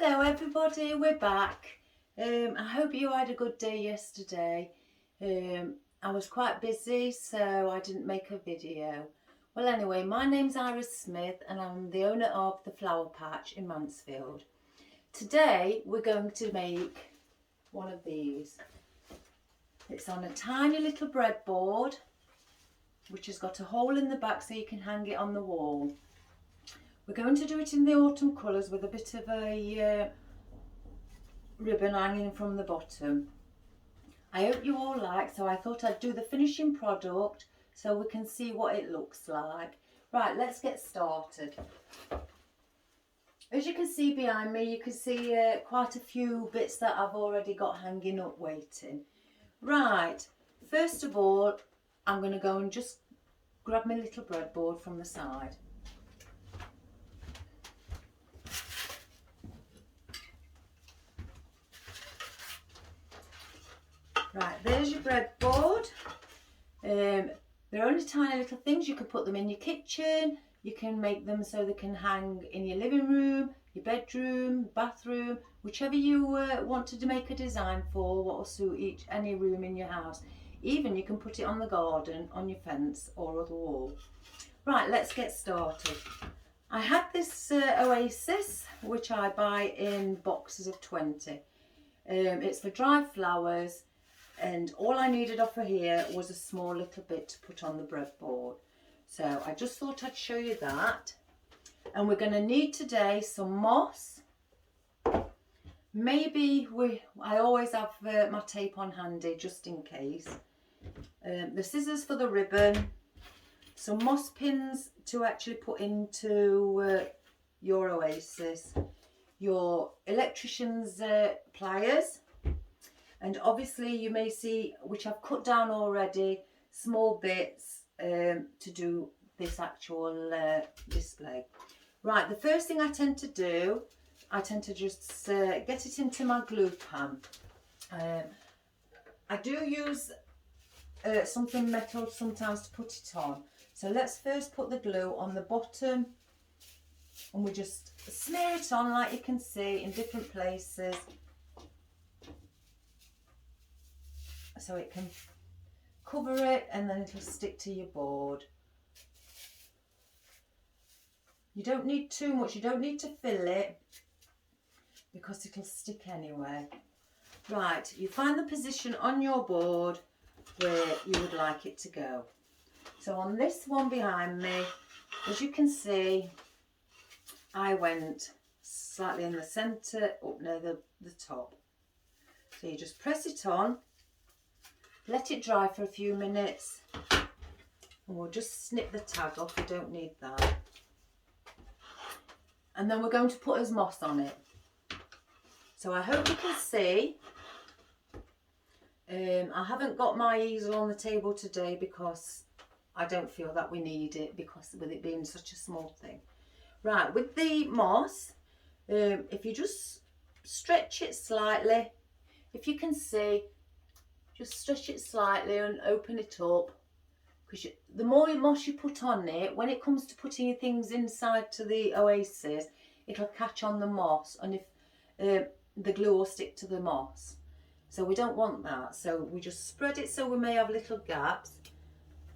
Hello everybody, we're back. I hope you had a good day yesterday. I was quite busy, so I didn't make a video. Well anyway, my name's Iris Smith and I'm the owner of the Flower Patch in Mansfield. Today we're going to make one of these. It's on a tiny little breadboard which has got a hole in the back so you can hang it on the wall. We're going to do it in the autumn colours with a bit of a ribbon hanging from the bottom. I hope you all like, so I thought I'd do the finishing product so we can see what it looks like. Right, let's get started. As you can see behind me, you can see quite a few bits that I've already got hanging up waiting. Right, first of all, I'm going to go and just grab my little breadboard from the side. Right, there's your breadboard. They're only tiny little things. You can put them in your kitchen. You can make them so they can hang in your living room, your bedroom, bathroom, whichever you want to make a design for, what will suit any room in your house. Even you can put it on the garden, on your fence or on the wall. Right, let's get started. I had this Oasis, which I buy in boxes of 20. It's for dry flowers. And all I needed off of here was a small little bit to put on the breadboard. So I just thought I'd show you that. And we're going to need today some moss. Maybe I always have my tape on handy just in case. The scissors for the ribbon. Some moss pins to actually put into your Oasis. Your electrician's pliers. And obviously you may see, which I've cut down already, small bits to do this actual display. Right, the first thing I tend to do, I tend to just get it into my glue pan. I do use something metal sometimes to put it on. So let's first put the glue on the bottom and we just smear it on like you can see in different places. So it can cover it and then it'll stick to your board. You don't need too much, you don't need to fill it because it'll stick anyway. Right, you find the position on your board where you would like it to go. So on this one behind me, as you can see, I went slightly in the centre up near the top. So you just press it on. Let it dry for a few minutes and we'll just snip the tag off, we don't need that. And then we're going to put his moss on it. So I hope you can see. I haven't got my easel on the table today because I don't feel that we need it because with it being such a small thing. Right, with the moss, if you just stretch it slightly, if you can see, just stretch it slightly and open it up, because the more moss you put on it, when it comes to putting things inside to the Oasis, it'll catch on the moss and if the glue will stick to the moss. So we don't want that. So we just spread it so we may have little gaps.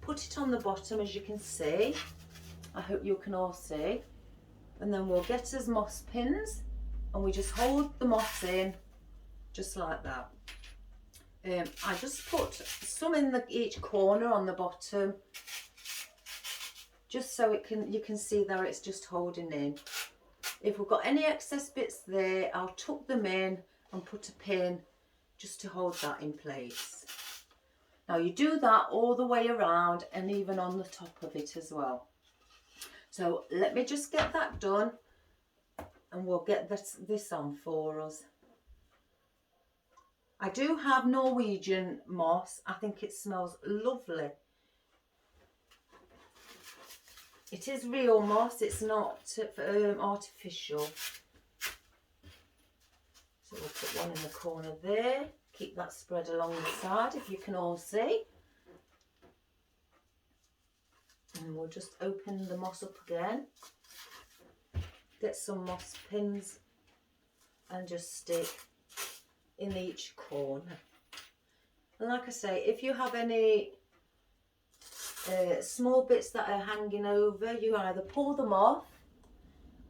Put it on the bottom as you can see. I hope you can all see. And then we'll get us moss pins and we just hold the moss in just like that. I just put some in each corner on the bottom, just so you can see that it's just holding in. If we've got any excess bits there, I'll tuck them in and put a pin just to hold that in place. Now you do that all the way around and even on the top of it as well. So let me just get that done and we'll get this on for us. I do have Norwegian moss. I think it smells lovely. It is real moss, it's not artificial. So we'll put one in the corner there. Keep that spread along the side if you can all see. And we'll just open the moss up again. Get some moss pins and just stick in each corner. And like I say, if you have any small bits that are hanging over, you either pull them off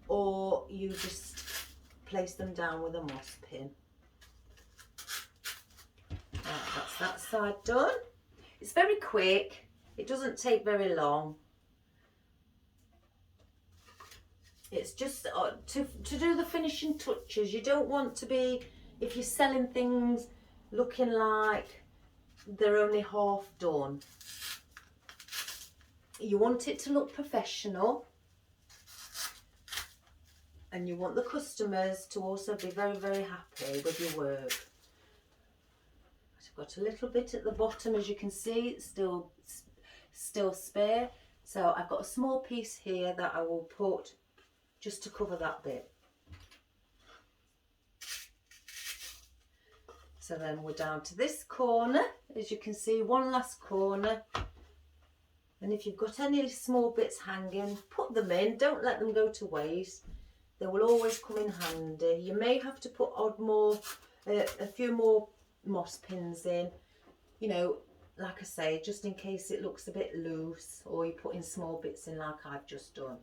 or you just place them down with a moss pin. Right, that's that side done. It's very quick, it doesn't take very long. It's just to do the finishing touches. You don't want to be, if you're selling things, looking like they're only half done. You want it to look professional, and you want the customers to also be very, very happy with your work. I've got a little bit at the bottom, as you can see, it's still spare. So I've got a small piece here that I will put just to cover that bit. So then we're down to this corner, as you can see, one last corner. And if you've got any small bits hanging, put them in, don't let them go to waste. They will always come in handy. You may have to put a few more moss pins in, you know, like I say, just in case it looks a bit loose, or you put in small bits in like I've just done.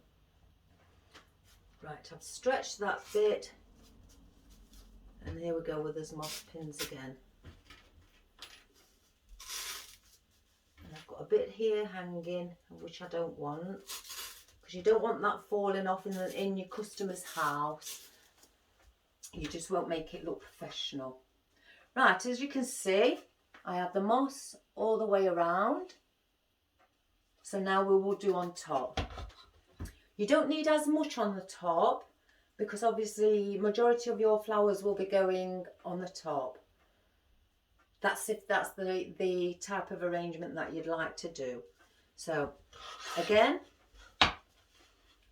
Right, I've stretched that bit, and here we go with those moss pins again. And I've got a bit here hanging, which I don't want, because you don't want that falling off in your customer's house. You just won't make it look professional. Right, as you can see, I have the moss all the way around. So now we will do on top. You don't need as much on the top, because obviously majority of your flowers will be going on the top. That's if that's the type of arrangement that you'd like to do. So again,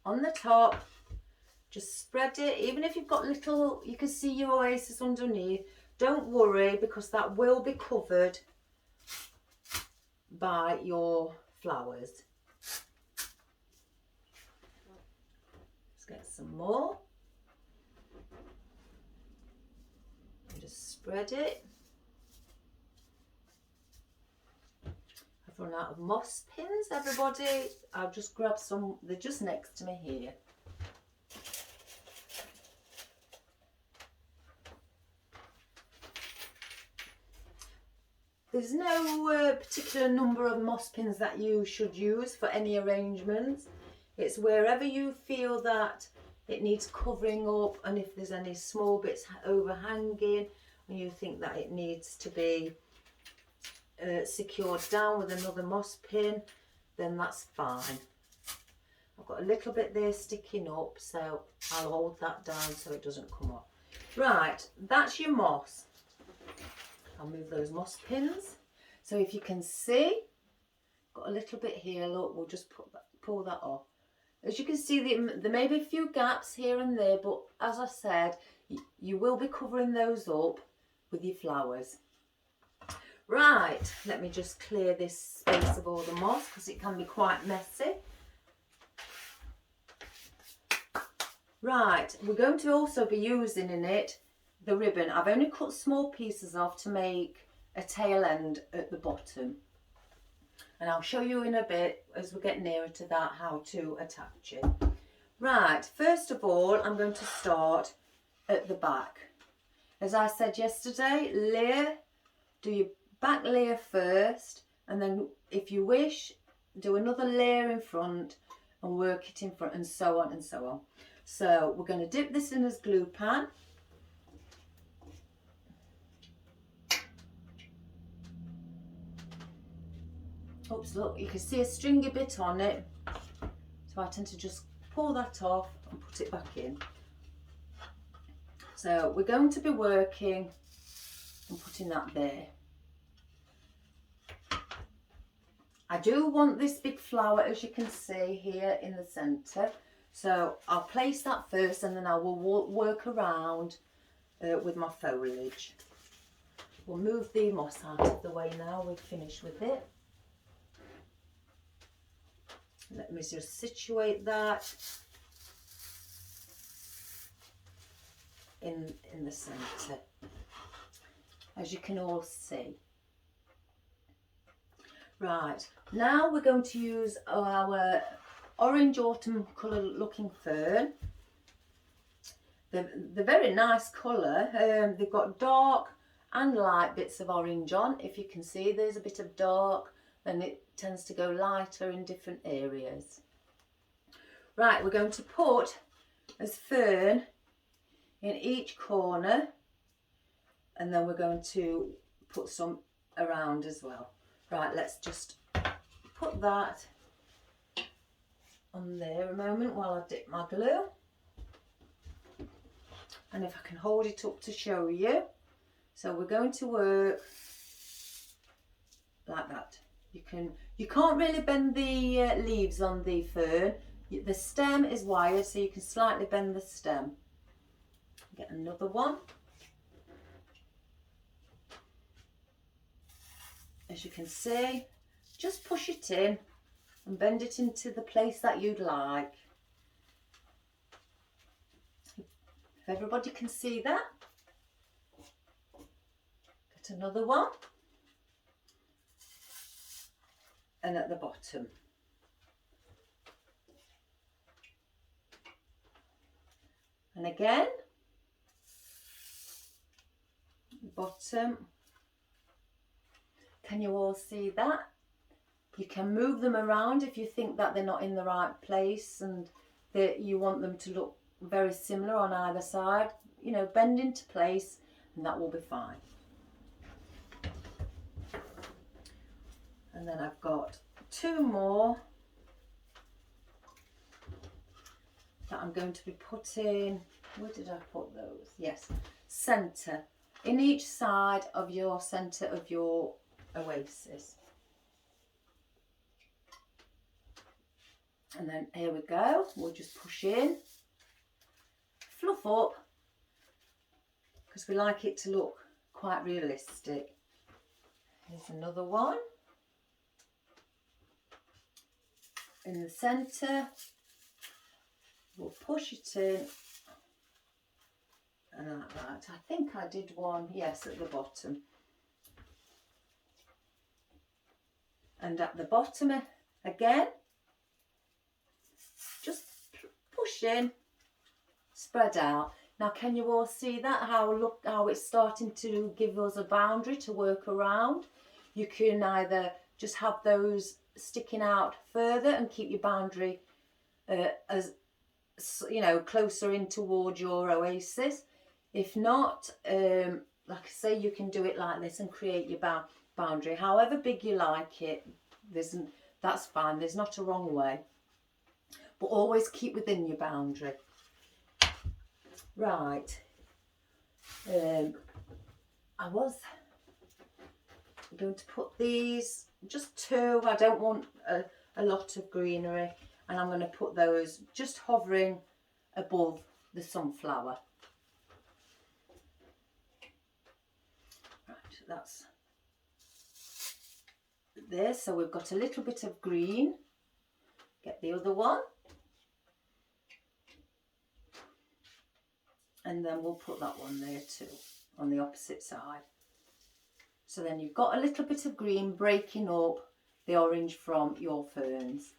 on the top, just spread it. Even if you've got little, you can see your oasis underneath, don't worry, because that will be covered by your flowers. Let's get some more. And just spread it. I've run out of moss pins, everybody. I'll just grab some, they're just next to me here. There's no particular number of moss pins that you should use for any arrangements. It's wherever you feel that it needs covering up, and if there's any small bits overhanging and you think that it needs to be secured down with another moss pin, then that's fine. I've got a little bit there sticking up, so I'll hold that down so it doesn't come off. Right, that's your moss. I'll move those moss pins. So if you can see, got a little bit here, look, we'll just pull that off. As you can see, there may be a few gaps here and there, but as I said, you will be covering those up with your flowers. Right, let me just clear this space of all the moss, because it can be quite messy. Right, we're going to also be using in it the ribbon. I've only cut small pieces off to make a tail end at the bottom, and I'll show you in a bit as we get nearer to that how to attach it. Right, first of all, I'm going to start at the back. As I said yesterday, do your back layer first, and then if you wish, do another layer in front and work it in front, and so on and so on. So we're going to dip this in as glue pan. Oops, look, you can see a stringy bit on it, so I tend to just pull that off and put it back in. So we're going to be working and putting that there. I do want this big flower, as you can see here in the centre, so I'll place that first, and then I will work around with my foliage. We'll move the moss out of the way now, we've finished with it. Let me just situate that. in the centre, as you can all see. Right, now we're going to use our orange autumn colour looking fern. They're very nice colour. They've got dark and light bits of orange on. If you can see, there's a bit of dark, then it tends to go lighter in different areas. Right, we're going to put as fern in each corner, and then we're going to put some around as well. Right, let's just put that on there a moment while I dip my glue. And if I can hold it up to show you. So we're going to work like that. You can't really bend the leaves on the fern. The stem is wired, so you can slightly bend the stem. Get another one. As you can see, just push it in and bend it into the place that you'd like. If everybody can see that. Get another one. And at the bottom. And again, bottom. Can you all see that? You can move them around if you think that they're not in the right place and that you want them to look very similar on either side. You know, bend into place and that will be fine. And then I've got two more that I'm going to be putting. Where did I put those? Yes, centre. In each side of your centre of your oasis. And then here we go. We'll just push in, fluff up, because we like it to look quite realistic. Here's another one. In the centre, we'll push it in, and like that. I think I did one, yes, at the bottom. And at the bottom again, just push in, spread out. Now can you all see that, how it's starting to give us a boundary to work around? You can either just have those sticking out further and keep your boundary as you know, closer in toward your oasis. If not, like I say, you can do it like this and create your boundary however big you like it. That's fine, there's not a wrong way, but always keep within your boundary. Right, I was going to put these, just two. I don't want a lot of greenery, and I'm going to put those just hovering above the sunflower. Right, that's there. So we've got a little bit of green. Get the other one. And then we'll put that one there too, on the opposite side. So then you've got a little bit of green breaking up the orange from your ferns.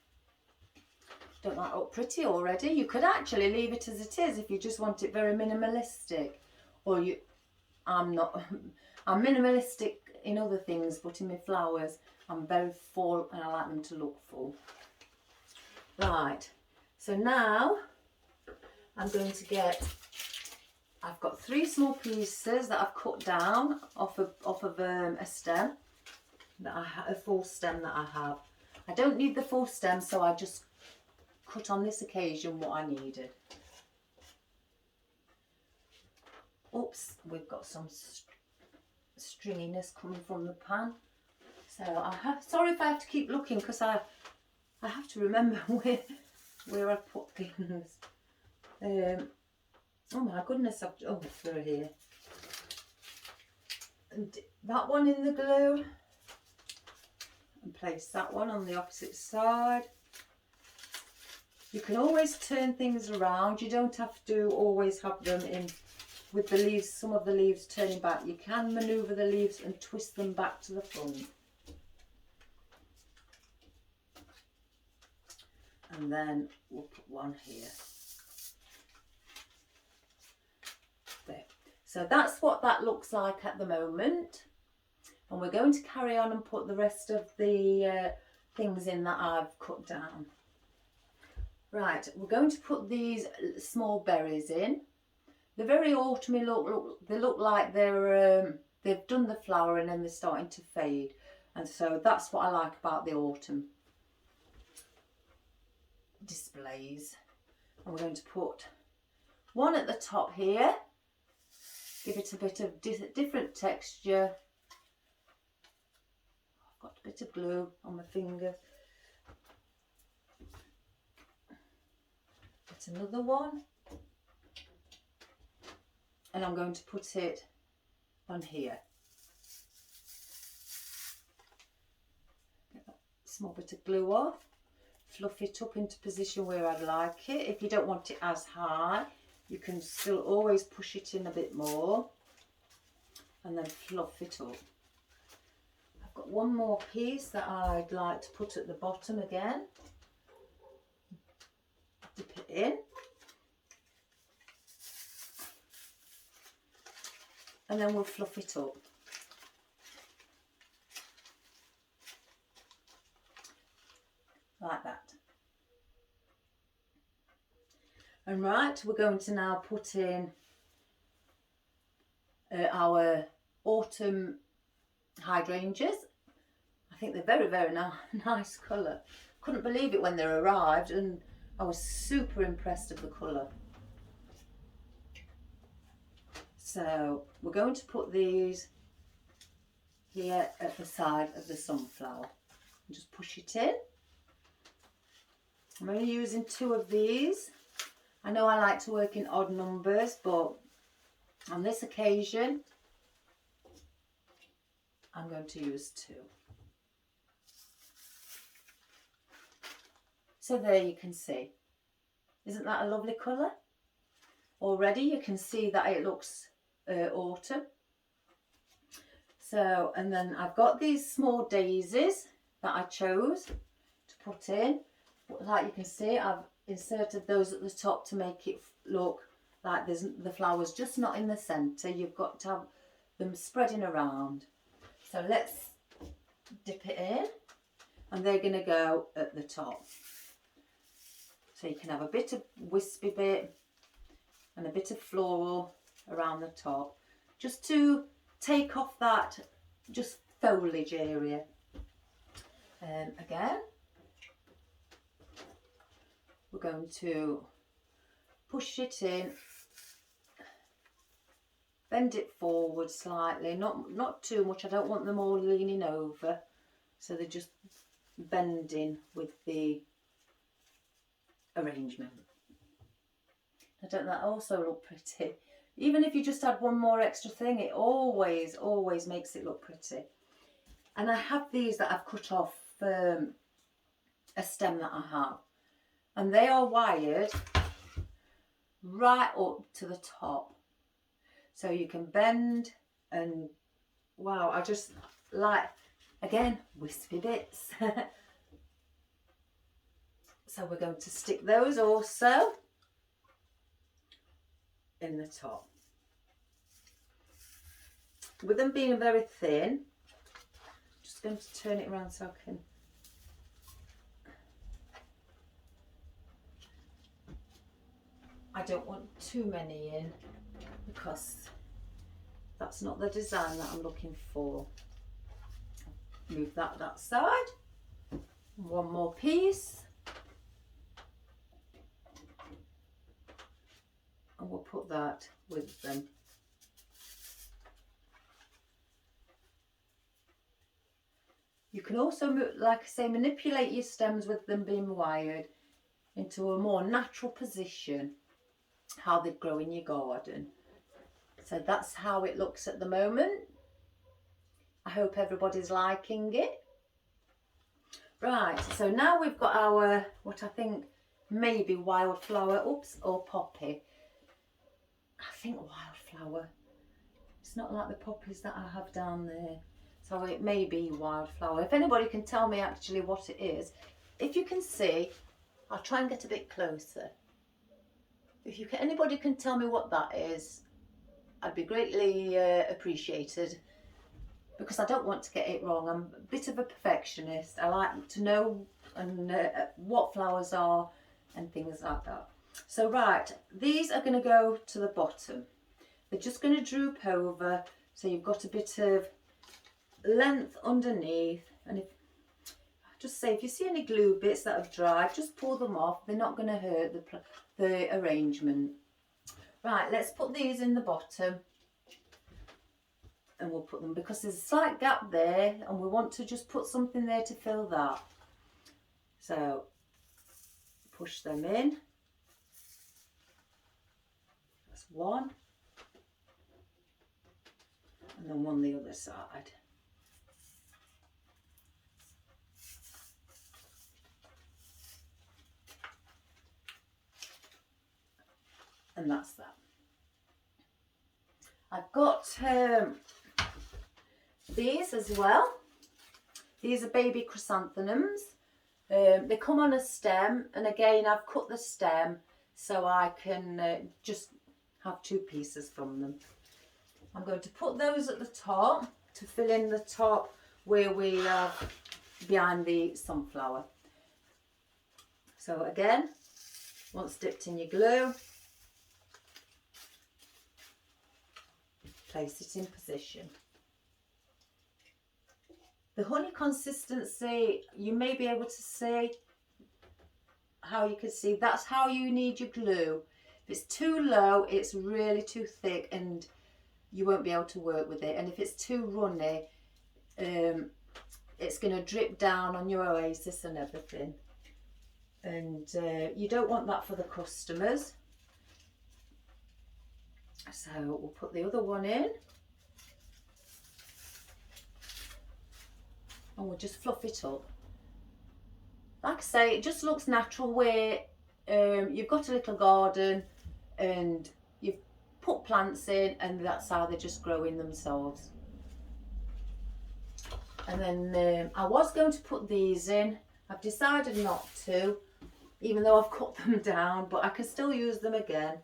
Don't that look pretty already? You could actually leave it as it is if you just want it very minimalistic. Or I'm minimalistic in other things, but in my flowers, I'm very full and I like them to look full. Right, so now I'm going to get, I've got 3 small pieces that I've cut down off of a stem, that I have, a full stem that I have. I don't need the full stem, so I just cut on this occasion what I needed. Oops, we've got some stringiness coming from the pan. So sorry if I have to keep looking, because I have to remember where I put things. Oh my goodness, they're here. And that one in the glue, and place that one on the opposite side. You can always turn things around. You don't have to always have them in with the leaves, some of the leaves turning back, you can manoeuvre the leaves and twist them back to the front. And then we'll put one here. There. So that's what that looks like at the moment. And we're going to carry on and put the rest of the things in that I've cut down. Right, we're going to put these small berries in. They're very autumny look. They look like they've done the flowering and they're starting to fade. And so that's what I like about the autumn displays. And we're going to put one at the top here. Give it a bit of different texture. I've got a bit of glue on my finger. Get another one. And I'm going to put it on here. Get that small bit of glue off. Fluff it up into position where I'd like it. If you don't want it as high, you can still always push it in a bit more and then fluff it up. I've got one more piece that I'd like to put at the bottom again. Dip it in. And then we'll fluff it up. Like that. And right, we're going to now put in our autumn hydrangeas. I think they're very, very nice colour. Couldn't believe it when they arrived, and I was super impressed with the colour. So we're going to put these here at the side of the sunflower and just push it in. I'm only using 2 of these. I know I like to work in odd numbers, but on this occasion I'm going to use 2. So there you can see. Isn't that a lovely colour? Already you can see that it looks autumn. So, and then I've got these small daisies that I chose to put in. Like you can see, I've inserted those at the top to make it look like there's the flowers just not in the centre. You've got to have them spreading around. So let's dip it in, and they're going to go at the top. So you can have a bit of wispy bit and a bit of floral around the top, just to take off that just foliage area. Again, we're going to push it in, bend it forward slightly, not too much. I don't want them all leaning over, so they're just bending with the arrangement. I don't that also look pretty? Even if you just add one more extra thing, it always makes it look pretty. And I have these that I've cut off a stem that I have, and they are wired right up to the top, so you can bend. And wow, I just like, again, wispy bits. So we're going to stick those also in the top. With them being very thin, just going to turn it around so I can I don't want too many in, because that's not the design that I'm looking for. Move that side. One more piece. And we'll put that with them. You can also, like I say, manipulate your stems with them being wired into a more natural position, how they grow in your garden. So that's how it looks at the moment. I hope everybody's liking it. Right, so now we've got our, what I think maybe wildflower, or poppy. I think wildflower. It's not like the poppies that I have down there. So it may be wildflower. If anybody can tell me actually what it is, if you can see, I'll try and get a bit closer. If you can, anybody can tell me what that is, I'd be greatly appreciated, because I don't want to get it wrong. I'm a bit of a perfectionist. I like to know and what flowers are and things like that. So right, these are going to go to the bottom. They're just going to droop over, so you've got a bit of length underneath. And if just say, if you see any glue bits that have dried, just pull them off. They're not going to hurt the arrangement. Right, let's put these in the bottom, and we'll put them, because there's a slight gap there and we want to just put something there to fill that. So push them in. That's one, and then one the other side. And that's that. I've got these as well. These are baby chrysanthemums. They come on a stem, and again I've cut the stem so I can just have two pieces from them. I'm going to put those at the top to fill in the top where we have behind the sunflower. So again, once dipped in your glue, place it in position. The honey consistency, you may be able to see how you can see, that's how you need your glue. If it's too low, it's really too thick and you won't be able to work with it. And if it's too runny, it's going to drip down on your oasis and everything. And you don't want that for the customers. So we'll put the other one in. And we'll just fluff it up. Like I say, it just looks natural where you've got a little garden and you've put plants in, and that's how they're just growing themselves. And then I was going to put these in. I've decided not to, even though I've cut them down, but I can still use them again.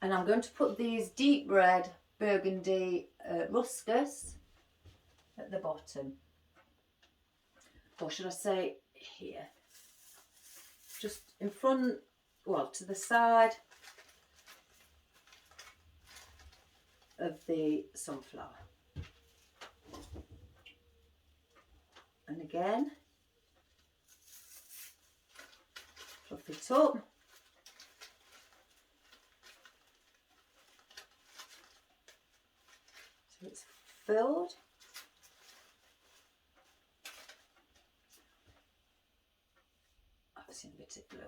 And I'm going to put these deep red burgundy ruscus at the bottom. Or should I say here? Just in front, well, to the side of the sunflower. And again, fluff it up. So it's filled. I've seen a bit of glue.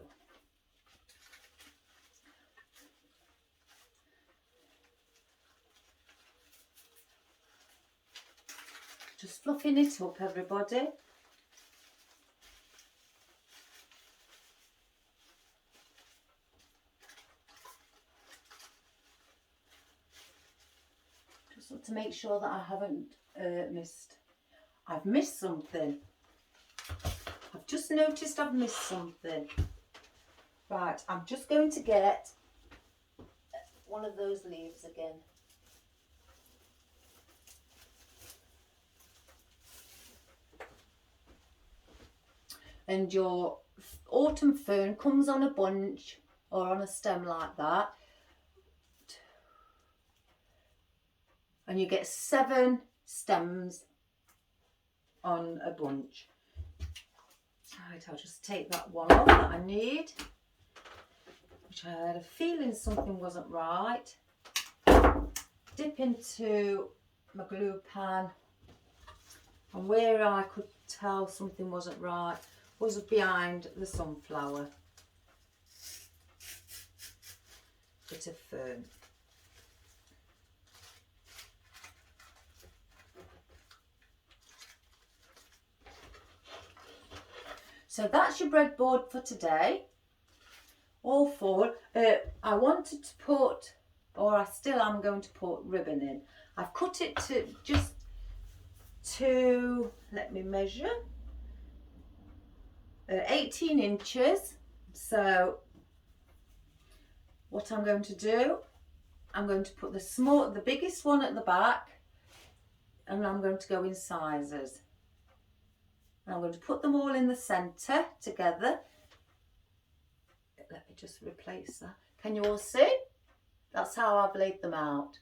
Just fluffing it up, everybody. Just want to make sure that I haven't missed. I've missed something. I've just noticed I've missed something. Right, I'm just going to get one of those leaves again. And your autumn fern comes on a bunch or on a stem like that. And you get 7 stems on a bunch. Right, I'll just take that one off that I need, which I had a feeling something wasn't right. Dip into my glue pan, and where I could tell something wasn't right was behind the sunflower. Bit of fern. So that's your breadboard for today. All full. I wanted to put, or I still am going to put ribbon in. I've cut it to just to, let me measure, 18 inches. So what I'm going to do, I'm going to put the biggest one at the back, and I'm going to go in sizes. And I'm going to put them all in the centre together. Let me just replace that. Can you all see? That's how I've laid them out.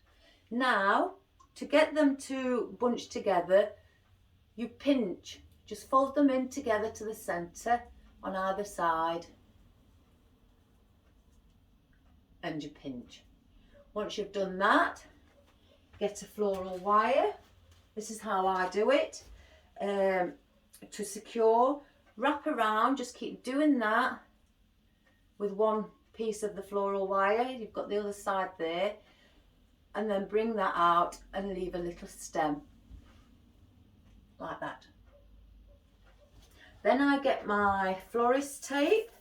Now, to get them to bunch together, you pinch. Just fold them in together to the centre on either side. And you pinch. Once you've done that, get a floral wire. This is how I do it. To secure, wrap around, just keep doing that with one piece of the floral wire. You've got the other side there, and then bring that out and leave a little stem like that. Then I get my florist tape,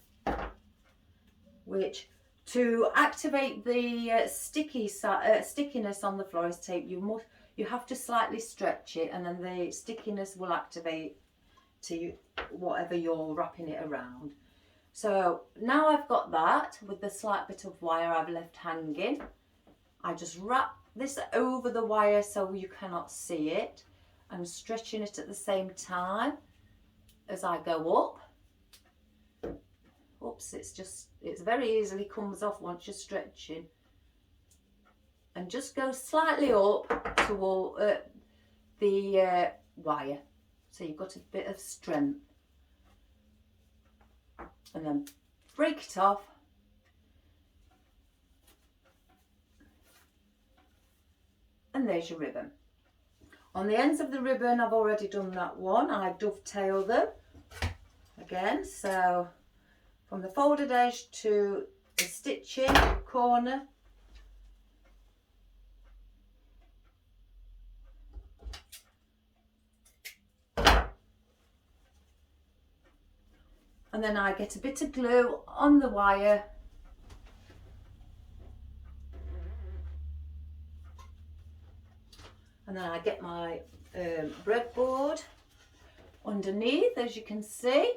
which to activate the stickiness on the florist tape, you have to slightly stretch it, and then the stickiness will activate to whatever you're wrapping it around. So now I've got that with the slight bit of wire I've left hanging. I just wrap this over the wire so you cannot see it. I'm stretching it at the same time as I go up. Oops, it's very easily comes off once you're stretching. And just go slightly up toward the wire. So you've got a bit of strength. And then break it off. And there's your ribbon. On the ends of the ribbon, I've already done that one. I dovetail them again. So from the folded edge to the stitching corner. And then I get a bit of glue on the wire. And then I get my breadboard underneath, as you can see.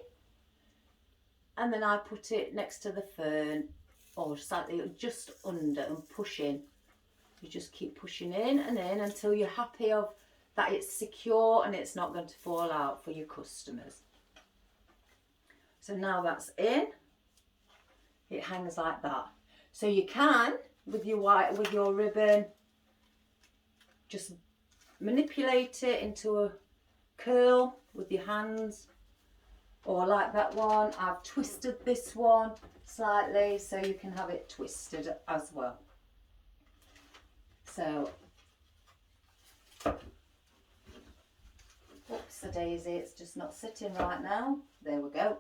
And then I put it next to the fern, or slightly just under, and push in. You just keep pushing in and in until you're happy that it's secure and it's not going to fall out for your customers. So now that's in, it hangs like that. So you can, with your ribbon, just manipulate it into a curl with your hands, or like that one, I've twisted this one slightly so you can have it twisted as well. So, oops a daisy, it's just not sitting right now. There we go.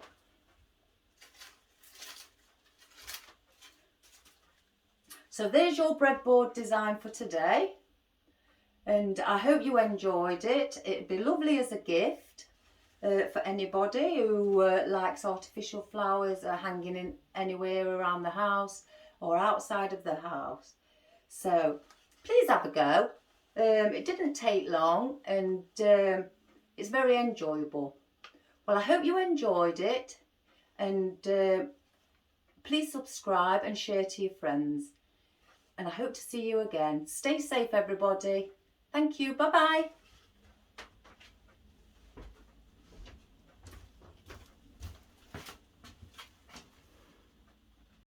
So there's your breadboard design for today, and I hope you enjoyed it. It'd be lovely as a gift for anybody who likes artificial flowers hanging in anywhere around the house or outside of the house. So please have a go. It didn't take long, and it's very enjoyable. Well, I hope you enjoyed it, and please subscribe and share to your friends. And I hope to see you again. Stay safe, everybody. Thank you. Bye-bye.